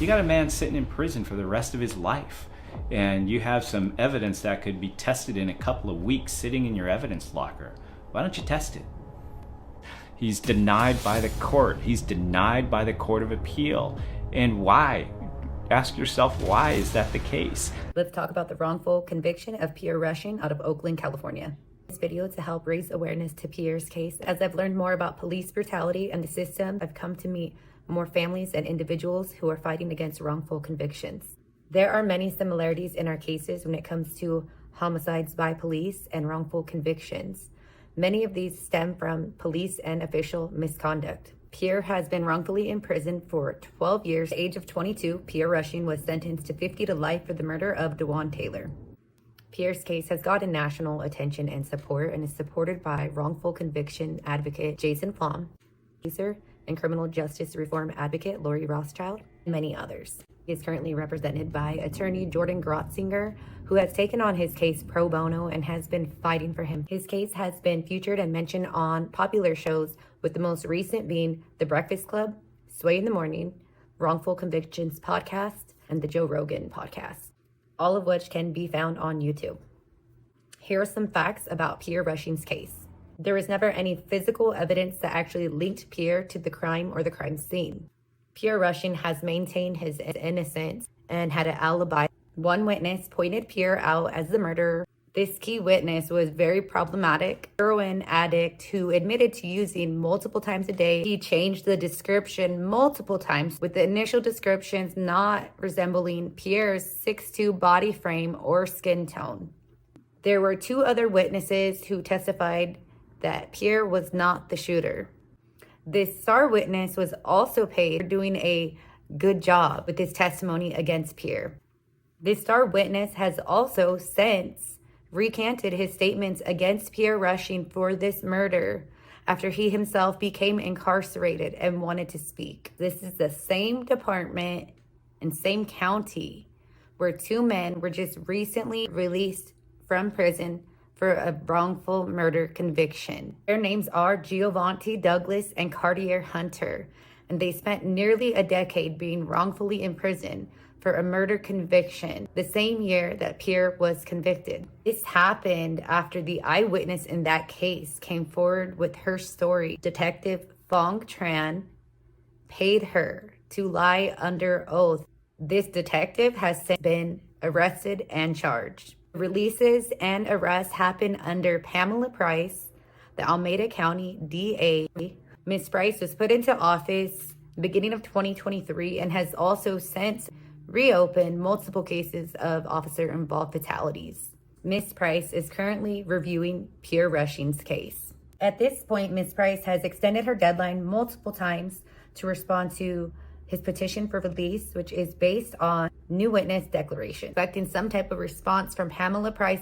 You got a man sitting in prison for the rest of his life, and you have some evidence that could be tested in a couple of weeks sitting in your evidence locker. Why don't you test it? He's denied by the court. He's denied by the Court of Appeal. And why? Ask yourself, why is that the case? Let's talk about the wrongful conviction of Pierre Rushing out of Oakland, California. This video to help raise awareness to Pierre's case. As I've learned more about police brutality and the system, I've come to meet more families and individuals who are fighting against wrongful convictions. There are many similarities in our cases when it comes to homicides by police and wrongful convictions. Many of these stem from police and official misconduct. Pierre has been wrongfully imprisoned for 12 years. At the age of 22, Pierre Rushing was sentenced to 50 to life for the murder of DeJuan Taylor. Pierre's case has gotten national attention and support and is supported by wrongful conviction advocate Jason Flom, producer and criminal justice reform advocate Lori Rothschild, and many others. He is currently represented by attorney Jordan Grotzinger, who has taken on his case pro bono and has been fighting for him. His case has been featured and mentioned on popular shows, with the most recent being The Breakfast Club, Sway in the Morning, Wrongful Convictions Podcast, and the Joe Rogan Podcast, all of which can be found on YouTube. Here are some facts about Pierre Rushing's case. There was never any physical evidence that actually linked Pierre to the crime or the crime scene. Pierre Rushing has maintained his innocence and had an alibi. One witness pointed Pierre out as the murderer. This key witness was very problematic, heroin addict who admitted to using multiple times a day. He changed the description multiple times, with the initial descriptions not resembling Pierre's 6'2" body frame or skin tone. There were two other witnesses who testified that Pierre was not the shooter. This star witness was also paid for doing a good job with his testimony against Pierre. This star witness has also since recanted his statements against Pierre Rushing for this murder after he himself became incarcerated and wanted to speak. This is the same department and same county where two men were just recently released from prison for a wrongful murder conviction. Their names are Giovanni Douglas and Cartier Hunter, and they spent nearly a decade being wrongfully imprisoned for a murder conviction the same year that Pierre was convicted. This happened after the eyewitness in that case came forward with her story. Detective Fong Tran paid her to lie under oath. This detective has since been arrested and charged. Releases and arrests happen under Pamela Price, the Alameda County DA. Ms. Price was put into office beginning of 2023 and has also since reopened multiple cases of officer-involved fatalities. Ms. Price is currently reviewing Pierre Rushing's case. At this point, Ms. Price has extended her deadline multiple times to respond to his petition for release, which is based on new witness declaration. Expecting some type of response from Pamela Price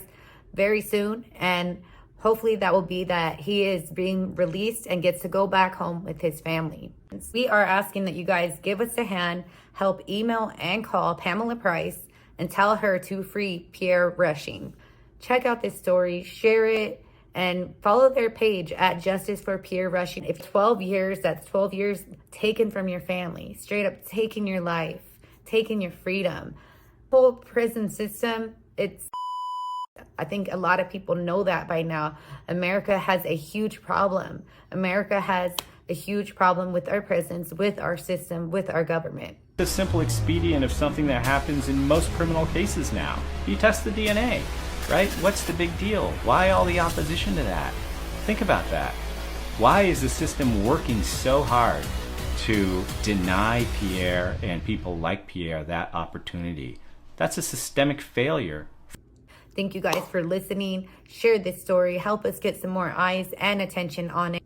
very soon, and hopefully that will be that he is being released and gets to go back home with his family. We are asking that you guys give us a hand, help email and call Pamela Price and tell her to free Pierre Rushing. Check out this story, share it, and follow their page at Justice for Pierre Rushing. If 12 years, that's 12 years taken from your family, straight up taking your life, taking your freedom. The whole prison system, I think a lot of people know that by now. America has a huge problem. America has a huge problem with our prisons, with our system, with our government. The simple expedient of something that happens in most criminal cases now. You test the DNA. Right? What's the big deal? Why all the opposition to that? Think about that. Why is the system working so hard to deny Pierre and people like Pierre that opportunity? That's a systemic failure. Thank you guys for listening. Share this story. Help us get some more eyes and attention on it.